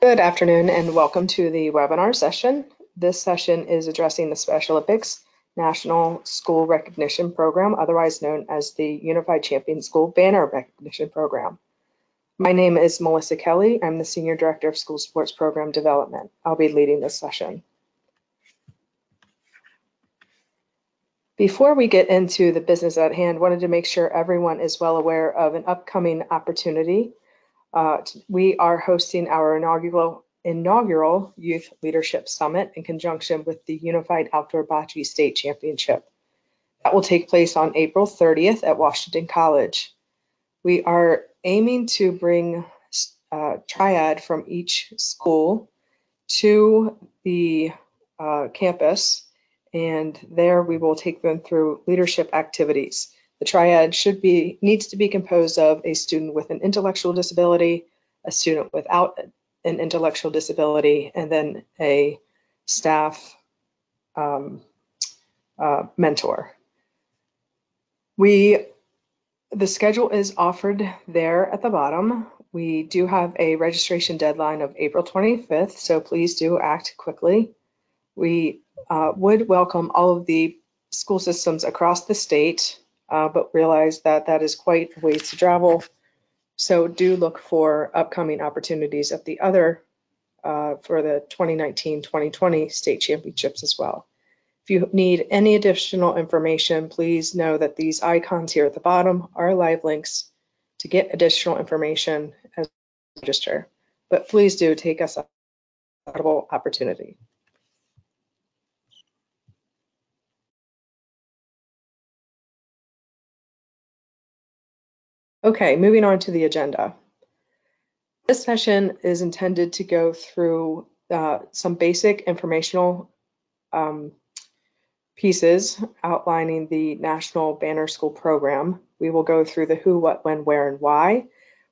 Good afternoon and welcome to the webinar session. This session is addressing the Special Olympics National School Recognition Program, otherwise known as the Unified Champion School Banner Recognition Program. My name is Melissa Kelly. I'm the Senior Director of School Sports Program Development. I'll be leading this session. Before we get into the business at hand, wanted to make sure everyone is well aware of an upcoming opportunity. We are hosting our inaugural Youth Leadership Summit in conjunction with the Unified Outdoor Bocce State Championship. That will take place on April 30th at Washington College. We are aiming to bring a triad from each school to the campus, and there we will take them through leadership activities. The triad needs to be composed of a student with an intellectual disability, a student without an intellectual disability, and then a staff mentor. The schedule is offered there at the bottom. We do have a registration deadline of April 25th, so please do act quickly. We would welcome all of the school systems across the state, but realize that that is quite a ways to travel. So do look for upcoming opportunities at the other for the 2019-2020 state championships as well. If you need any additional information, please know that these icons here at the bottom are live links to get additional information as you register. But please do take us up an opportunity. Okay, moving on to the agenda. This session is intended to go through some basic informational pieces outlining the National Banner School Program. We will go through the who, what, when, where, and why.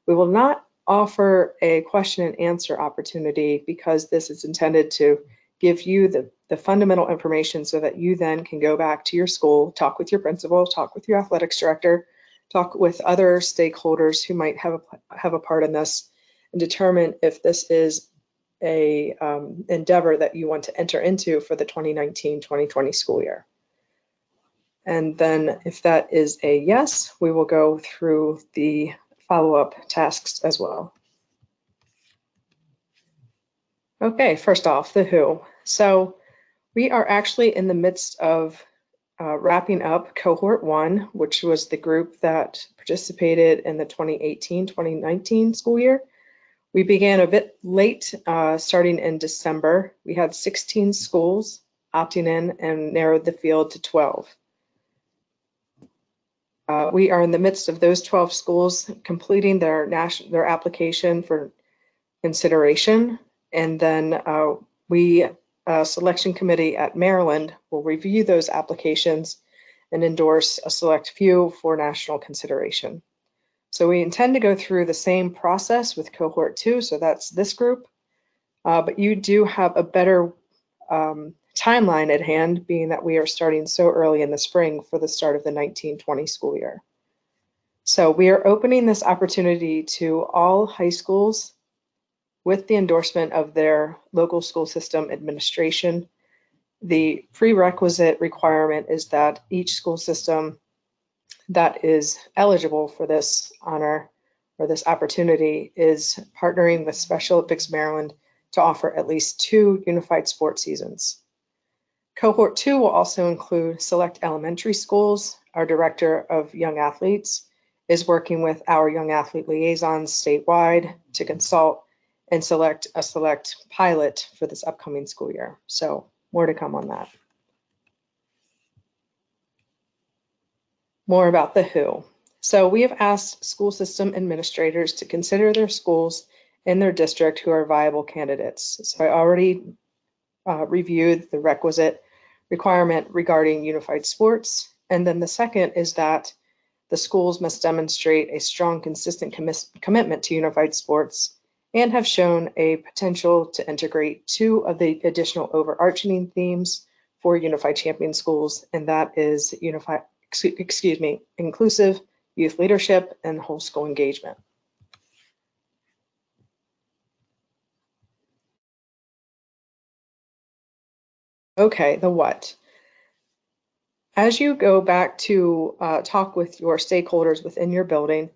We will not offer a question and answer opportunity because this is intended to give you the fundamental information so that you then can go back to your school, talk with your principal, talk with your athletics director, talk with other stakeholders who might have a part in this, and determine if this is a endeavor that you want to enter into for the 2019-2020 school year. And then if that is a yes, we will go through the follow-up tasks as well. Okay, first off, the who. So we are actually in the midst of wrapping up cohort 1, which was the group that participated in the 2018-2019 school year. We began a bit late, starting in December. We had 16 schools opting in and narrowed the field to 12. We are in the midst of those 12 schools completing their application for consideration, and then selection committee at Maryland will review those applications and endorse a select few for national consideration. So we intend to go through the same process with cohort 2, so that's this group, but you do have a better timeline at hand, being that we are starting so early in the spring for the start of the 19-20 school year. So we are opening this opportunity to all high schools with the endorsement of their local school system administration. The prerequisite requirement is that each school system that is eligible for this honor or this opportunity is partnering with Special Olympics Maryland to offer at least 2 unified sports seasons. Cohort 2 will also include select elementary schools. Our Director of Young Athletes is working with our young athlete liaisons statewide to consult and select a pilot for this upcoming school year. So more to come on that. More about the who. So we have asked school system administrators to consider their schools in their district who are viable candidates. So I already reviewed the requisite requirement regarding unified sports. And then the second is that the schools must demonstrate a strong, consistent commitment to unified sports and have shown a potential to integrate 2 of the additional overarching themes for Unified Champion schools, and that is inclusive youth leadership and whole school engagement. Okay, the what. As you go back to talk with your stakeholders within your building,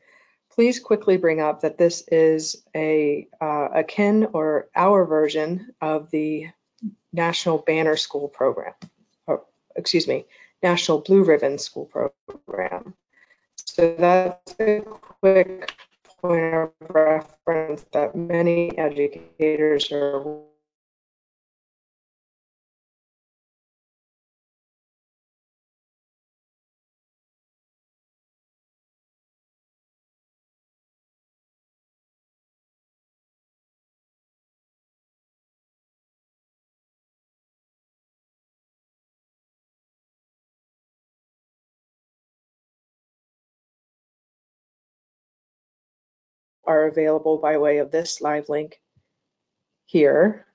please quickly bring up that this is a akin or our version of the National Banner School Program, or excuse me, National Blue Ribbon School Program. So that's a quick point of reference that many educators are available by way of this live link here.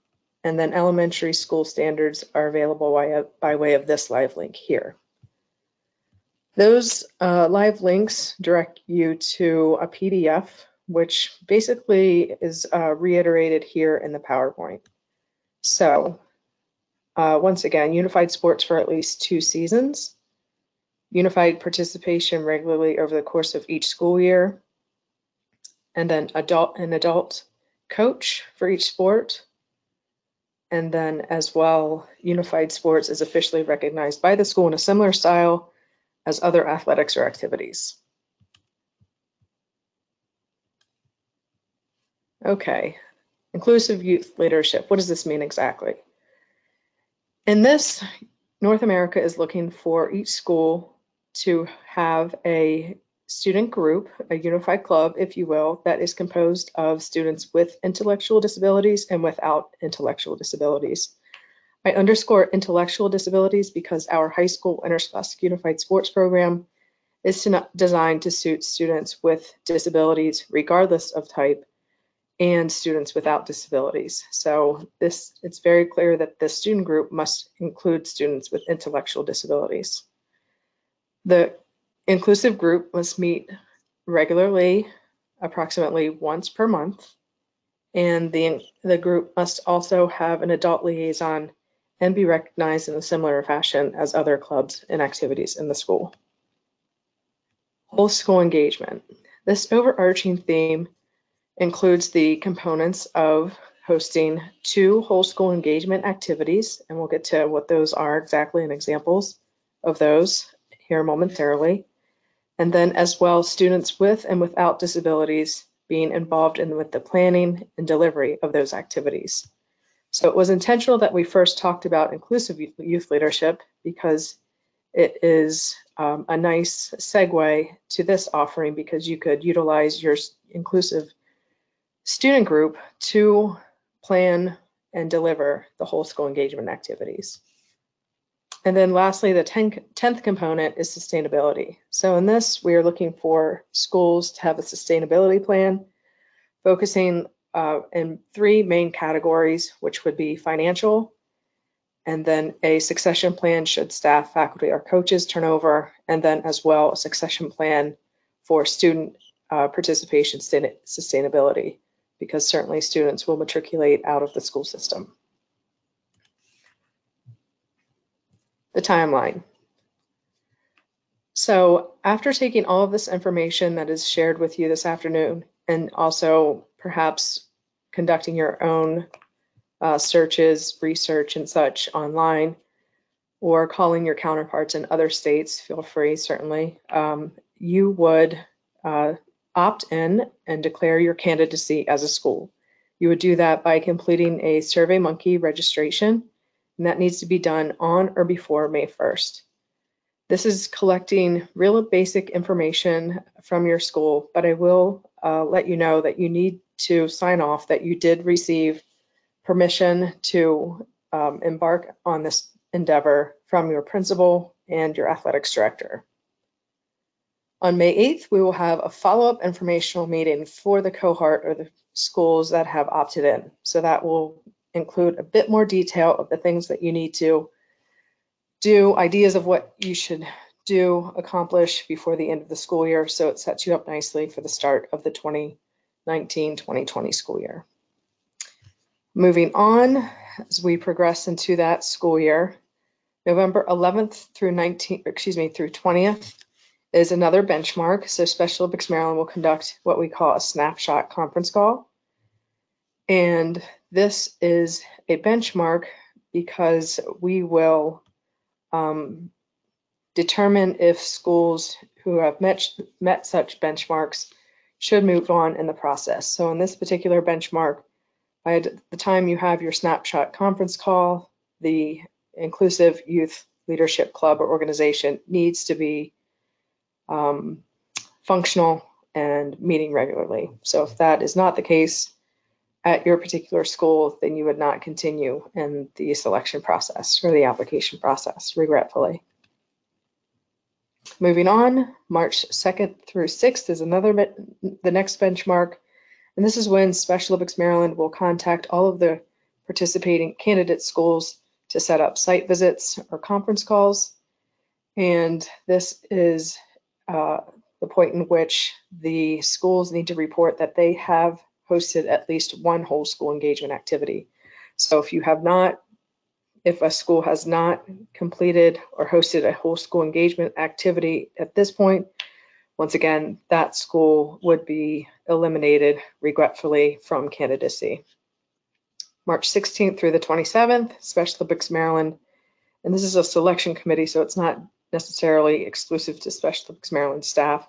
And then elementary school standards are available by way of this live link here. Those live links direct you to a PDF, which basically is reiterated here in the PowerPoint. So once again, unified sports for at least 2 seasons, unified participation regularly over the course of each school year, and then an adult coach for each sport. And then as well, unified sports is officially recognized by the school in a similar style as other athletics or activities. Okay, inclusive youth leadership. What does this mean exactly? In this, North America is looking for each school to have a student group, a unified club, if you will, that is composed of students with intellectual disabilities and without intellectual disabilities. I underscore intellectual disabilities because our high school interscholastic unified sports program is designed to suit students with disabilities regardless of type and students without disabilities. So it's very clear that this student group must include students with intellectual disabilities. The inclusive group must meet regularly, approximately once per month, and the group must also have an adult liaison and be recognized in a similar fashion as other clubs and activities in the school. Whole school engagement. This overarching theme includes the components of hosting 2 whole school engagement activities, and we'll get to what those are exactly and examples of those here momentarily. And then as well, students with and without disabilities being involved with the planning and delivery of those activities. So it was intentional that we first talked about inclusive youth leadership because it is a nice segue to this offering because you could utilize your inclusive student group to plan and deliver the whole school engagement activities. And then lastly, the 10th component is sustainability. So in this, we are looking for schools to have a sustainability plan, focusing in 3 main categories, which would be financial, and then a succession plan should staff, faculty, or coaches turn over, and then as well a succession plan for student participation sustainability, because certainly students will matriculate out of the school system. The timeline. So after taking all of this information that is shared with you this afternoon, and also perhaps conducting your own searches, research, and such online, or calling your counterparts in other states, feel free, certainly, you would opt in and declare your candidacy as a school. You would do that by completing a SurveyMonkey registration, and that needs to be done on or before May 1st. This is collecting real basic information from your school, but I will let you know that you need to sign off that you did receive permission to embark on this endeavor from your principal and your athletics director. On May 8th, we will have a follow-up informational meeting for the cohort or the schools that have opted in. So that will include a bit more detail of the things that you need to do, ideas of what you should do, accomplish before the end of the school year, so it sets you up nicely for the start of the 2019-2020 school year. Moving on, as we progress into that school year. November 11th through 20th is another benchmark. So Special Olympics Maryland will conduct what we call a snapshot conference call. And this is a benchmark because we will determine if schools who have met such benchmarks should move on in the process. So in this particular benchmark, by the time you have your snapshot conference call, the Inclusive Youth Leadership Club or organization needs to be functional and meeting regularly. So if that is not the case at your particular school, then you would not continue in the selection process or the application process, regretfully. Moving on, March 2nd through 6th is the next benchmark. And this is when Special Olympics Maryland will contact all of the participating candidate schools to set up site visits or conference calls. And this is the point in which the schools need to report that they have hosted at least one whole school engagement activity. So if a school has not completed or hosted a whole school engagement activity at this point, once again, that school would be eliminated regretfully from candidacy. March 16th through the 27th, Special Olympics Maryland, and this is a selection committee, so it's not necessarily exclusive to Special Olympics Maryland staff,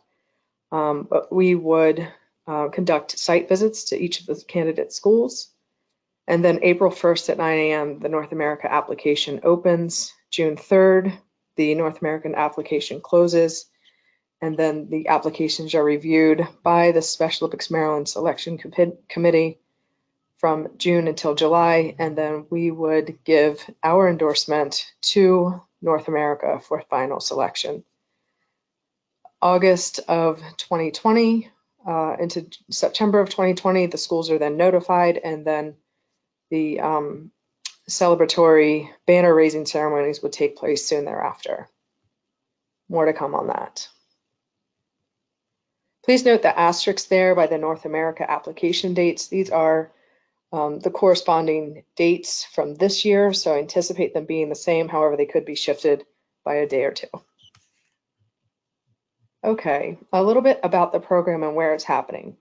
but we would conduct site visits to each of the candidate schools. And then April 1st at 9 a.m., the North America application opens. June 3rd, the North American application closes. And then the applications are reviewed by the Special Olympics Maryland Selection Committee from June until July. And then we would give our endorsement to North America for final selection. August of 2020 into September of 2020, the schools are then notified, and then the celebratory banner raising ceremonies would take place soon thereafter. More to come on that. Please note the asterisks there by the North America application dates. These are the corresponding dates from this year, so I anticipate them being the same. However, they could be shifted by a day or two. Okay, a little bit about the program and where it's happening.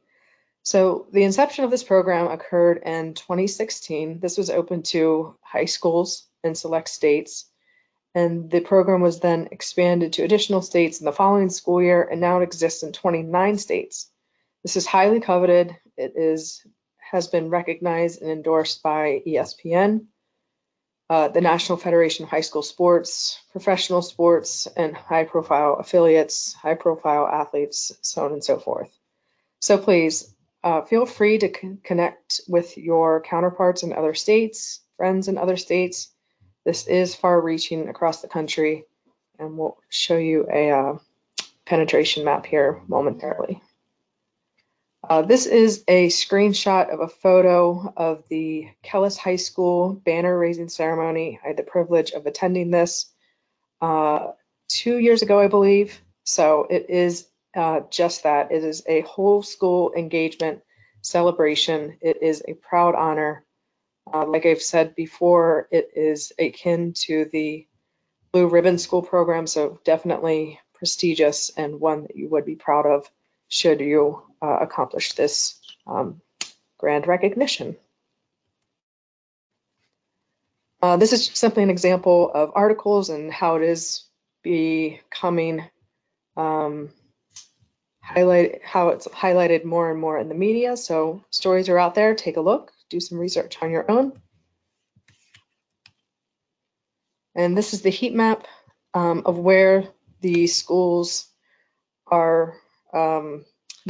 So the inception of this program occurred in 2016. This was open to high schools in select states, and the program was then expanded to additional states in the following school year, and now it exists in 29 states. This is highly coveted. It has been recognized and endorsed by ESPN, the National Federation of High School Sports, professional sports, and high-profile affiliates, high-profile athletes, so on and so forth. So please, feel free to connect with your counterparts in other states, friends in other states. This is far-reaching across the country, and we'll show you a penetration map here momentarily. This is a screenshot of a photo of the Kellis High School banner raising ceremony. I had the privilege of attending this 2 years ago, I believe. So it is just that. It is a whole school engagement celebration. It is a proud honor. Like I've said before, it is akin to the Blue Ribbon School program, so definitely prestigious and one that you would be proud of should you accomplish this grand recognition. This is simply an example of articles and how it is becoming how it's highlighted more and more in the media. So stories are out there. Take a look, do some research on your own. And this is the heat map of where the schools are, the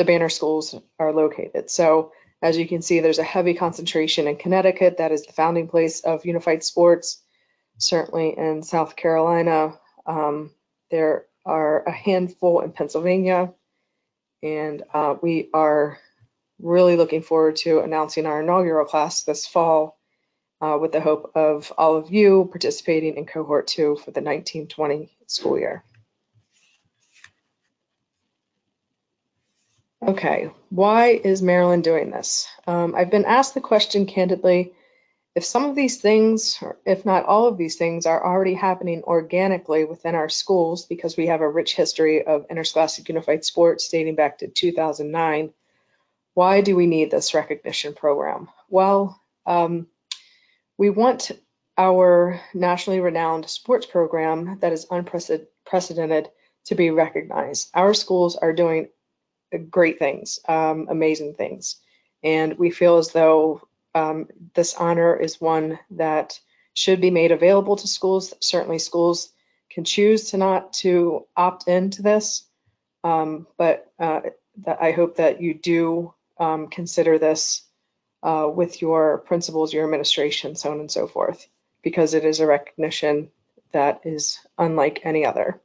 banner schools are located. So as you can see, there's a heavy concentration in Connecticut. That is the founding place of unified sports. Certainly in South Carolina, there are a handful in Pennsylvania, and we are really looking forward to announcing our inaugural class this fall with the hope of all of you participating in cohort 2 for the 1920 school year. Okay, why is Maryland doing this? I've been asked the question candidly, If some of these things, or if not all of these things, are already happening organically within our schools because we have a rich history of interscholastic unified sports dating back to 2009, why do we need this recognition program? Well, we want our nationally renowned sports program that is unprecedented to be recognized. Our schools are doing great things, amazing things, and we feel as though this honor is one that should be made available to schools. Certainly schools can choose to not to opt into this, but I hope that you do consider this with your principals, your administration, so on and so forth, because it is a recognition that is unlike any other.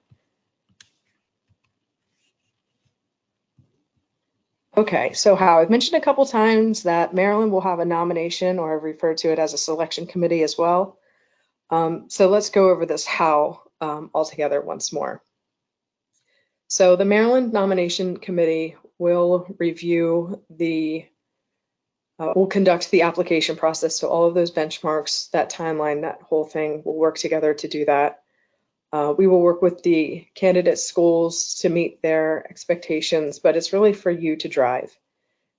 Okay, so how I've mentioned a couple times that Maryland will have a nomination, or I've referred to it as a selection committee as well. So let's go over this how altogether once more. So the Maryland nomination committee will review will conduct the application process. So all of those benchmarks, that timeline, that whole thing will work together to do that. We will work with the candidate schools to meet their expectations, but it's really for you to drive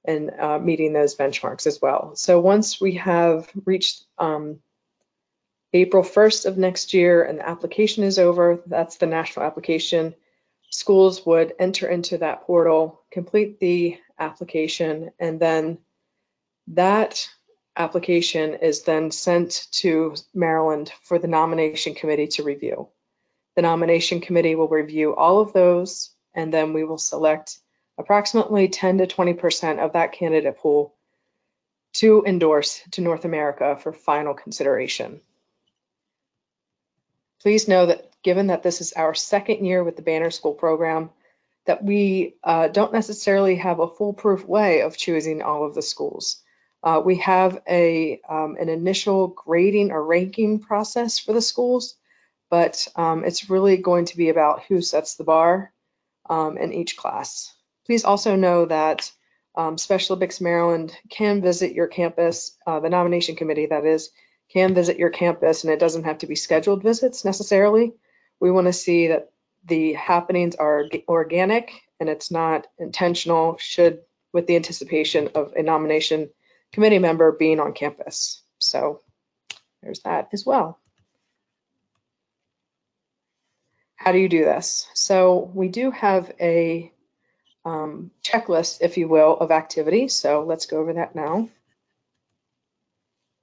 and meeting those benchmarks as well. So once we have reached April 1st of next year and the application is over, that's the national application, schools would enter into that portal, complete the application, and then that application is then sent to Maryland for the nomination committee to review. The nomination committee will review all of those, and then we will select approximately 10 to 20% of that candidate pool to endorse to North America for final consideration. Please know that given that this is our second year with the Banner School program, that we don't necessarily have a foolproof way of choosing all of the schools. We have an initial grading or ranking process for the schools, but it's really going to be about who sets the bar in each class. Please also know that Special Olympics Maryland can visit your campus, the nomination committee that is, can visit your campus, and it doesn't have to be scheduled visits necessarily. We want to see that the happenings are organic and it's not intentional, with the anticipation of a nomination committee member being on campus. So there's that as well. How do you do this? So we do have a checklist, if you will, of activities. So let's go over that now.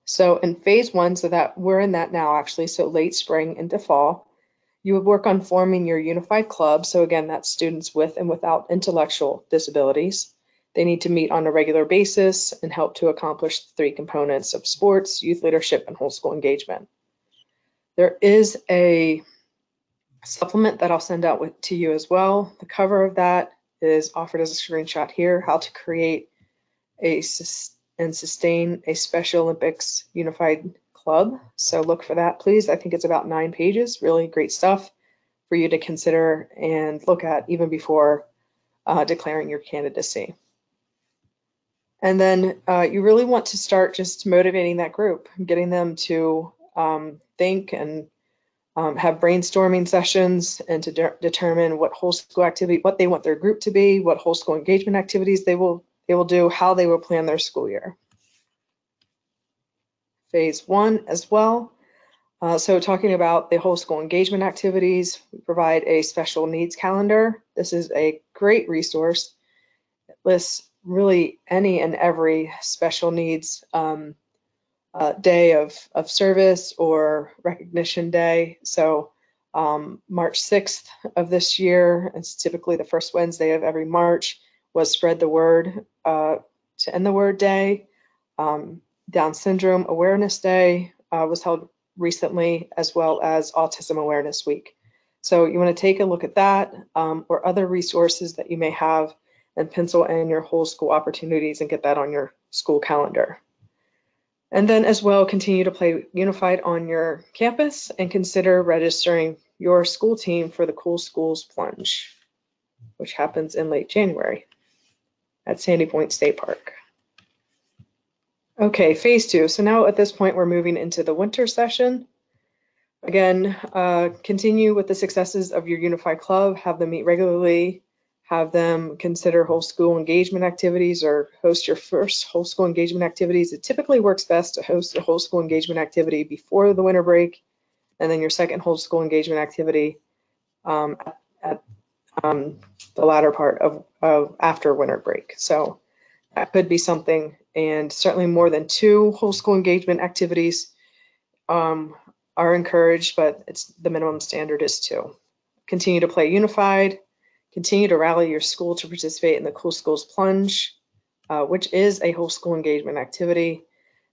So in phase 1, so that we're in that now actually, so late spring into fall, you would work on forming your unified club. So again, that's students with and without intellectual disabilities. They need to meet on a regular basis and help to accomplish the 3 components of sports, youth leadership, and whole school engagement. There is a supplement that I'll send out to you as well. The cover of that is offered as a screenshot here, how to create and sustain a Special Olympics Unified Club. So look for that, please. I think it's about 9 pages, really great stuff for you to consider and look at even before declaring your candidacy. And then you really want to start just motivating that group, getting them to think and have brainstorming sessions and to determine what whole school activity, what they want their group to be, what whole school engagement activities they will do, how they will plan their school year. Phase 1 as well. So talking about the whole school engagement activities, we provide a special needs calendar. This is a great resource. It lists really any and every special needs day of service or recognition day. So March 6th of this year, it's typically the first Wednesday of every March, was Spread the Word to End the Word Day. Down Syndrome Awareness Day was held recently, as well as Autism Awareness Week. So you want to take a look at that or other resources that you may have and pencil in your whole school opportunities and get that on your school calendar. And then as well, continue to play unified on your campus and consider registering your school team for the Cool Schools Plunge, which happens in late January at Sandy Point State Park. Okay, phase 2. So now at this point, we're moving into the winter session. Again, continue with the successes of your unified club, have them meet regularly, have them consider whole school engagement activities or host your first whole school engagement activities. It typically works best to host a whole school engagement activity before the winter break, and then your second whole school engagement activity at the latter part of after winter break. So that could be something, and certainly more than 2 whole school engagement activities are encouraged, but the minimum standard is 2. Continue to play unified, continue to rally your school to participate in the Cool Schools Plunge, which is a whole school engagement activity,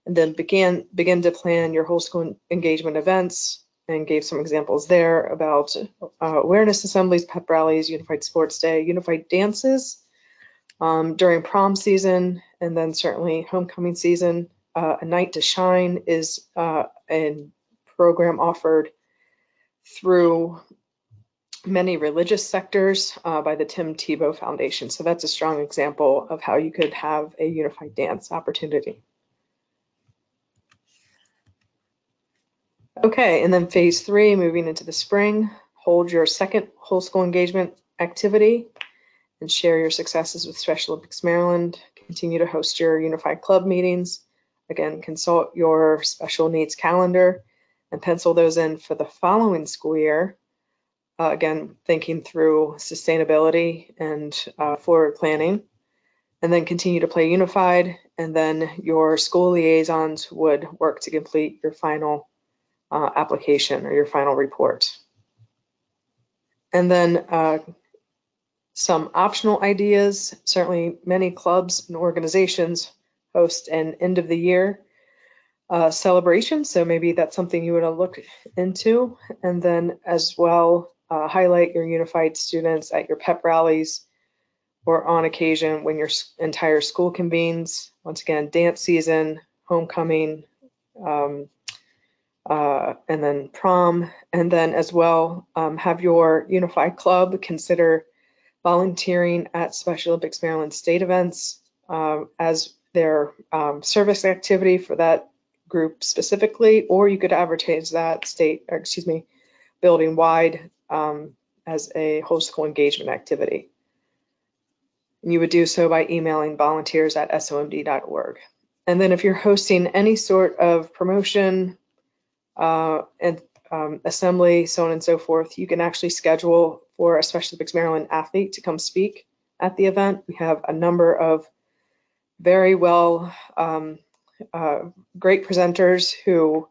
and then begin to plan your whole school engagement events, and gave some examples there about awareness assemblies, pep rallies, unified sports day, unified dances during prom season, and then certainly homecoming season. A Night to Shine is a program offered through many religious sectors by the Tim Tebow Foundation. So that's a strong example of how you could have a unified dance opportunity. Okay, and then phase 3, moving into the spring, hold your second whole school engagement activity and share your successes with Special Olympics Maryland. Continue to host your unified club meetings. Again, consult your special needs calendar and pencil those in for the following school year. Again, thinking through sustainability and forward planning. And then continue to play unified, and then your school liaisons would work to complete your final application or your final report. And then some optional ideas. Certainly many clubs and organizations host an end of the year celebration, so maybe that's something you want to look into. And then as well, highlight your unified students at your pep rallies or on occasion when your entire school convenes. Once again, dance season, homecoming, and then prom. And then as well, have your unified club consider volunteering at Special Olympics Maryland state events as their service activity for that group specifically, or you could advertise that building wide as a whole school engagement activity. And you would do so by emailing volunteers@somd.org. And then if you're hosting any sort of promotion and assembly, so on and so forth, you can actually schedule for a Special Olympics Maryland athlete to come speak at the event. We have a number of very great presenters who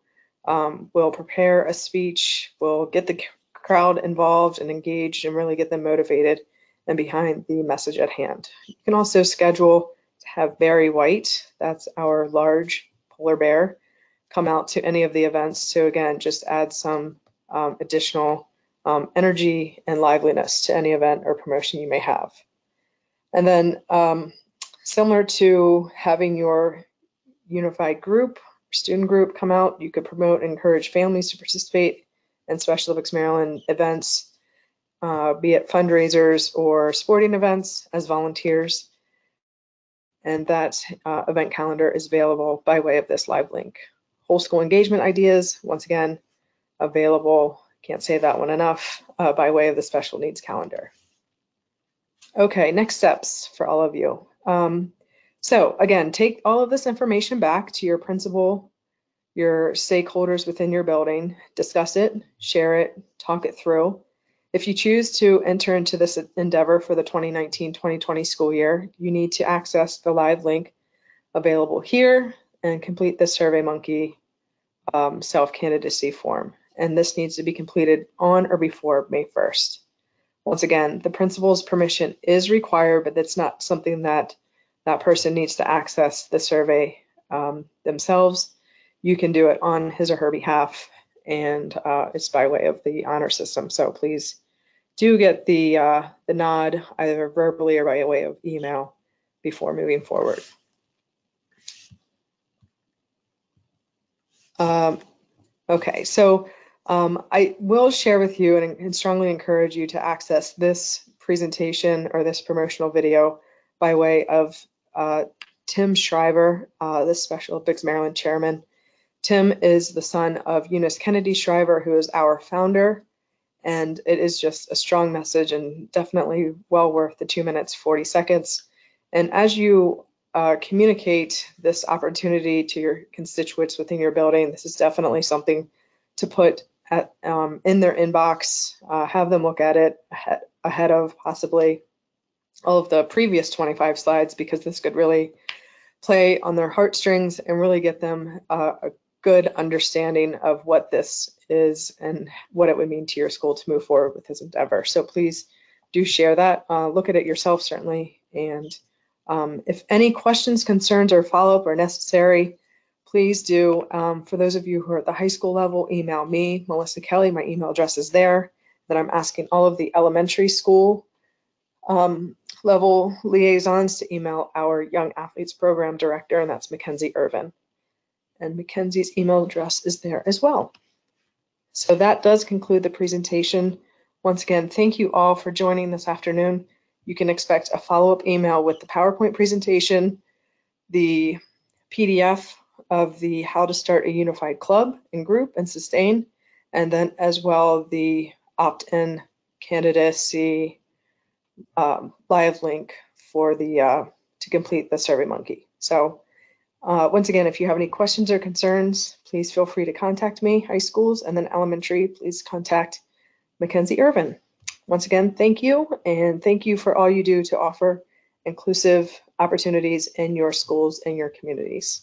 will prepare a speech, will get the crowd involved and engaged and really get them motivated and behind the message at hand. You can also schedule to have Barry White, that's our large polar bear, come out to any of the events to, again, just add some additional energy and liveliness to any event or promotion you may have. And then similar to having your unified group, student group come out, you could promote and encourage families to participate in Special Olympics Maryland events, be it fundraisers or sporting events as volunteers. And that event calendar is available by way of this live link. Whole school engagement ideas, once again, available, can't say that one enough, by way of the special needs calendar. Okay, next steps for all of you. So again, take all of this information back to your principal, your stakeholders within your building, discuss it, share it, talk it through. If you choose to enter into this endeavor for the 2019-2020 school year, you need to access the live link available here and complete the SurveyMonkey self-candidacy form. And this needs to be completed on or before May 1st. Once again, the principal's permission is required, but it's not something that that person needs to access the survey themselves. You can do it on his or her behalf, and it's by way of the honor system. So please do get the nod either verbally or by way of email before moving forward. Okay, so I will share with you and strongly encourage you to access this presentation or this promotional video by way of Tim Shriver, the Special Olympics Maryland chairman. Tim is the son of Eunice Kennedy Shriver, who is our founder, and it is just a strong message and definitely well worth the 2 minutes, 40 seconds. And as you communicate this opportunity to your constituents within your building, this is definitely something to put in their inbox, have them look at it ahead of possibly all of the previous 25 slides, because this could really play on their heartstrings and really get them a good understanding of what this is and what it would mean to your school to move forward with this endeavor. So please do share that. Look at it yourself, certainly. And if any questions, concerns, or follow-up are necessary, please do. For those of you who are at the high school level, email me, Melissa Kelly. My email address is there. That I'm asking all of the elementary school level liaisons to email our Young Athletes Program Director, and that's Mackenzie Irvin. And Mackenzie's email address is there as well. So that does conclude the presentation. Once again, thank you all for joining this afternoon. You can expect a follow-up email with the PowerPoint presentation, the PDF of the How to Start a Unified Club and Group and Sustain, and then as well the opt-in candidacy live link for the to complete the SurveyMonkey. So once again, if you have any questions or concerns, please feel free to contact me, high schools, and then elementary, please contact Mackenzie Irvin. Once again, thank you, and thank you for all you do to offer inclusive opportunities in your schools and your communities.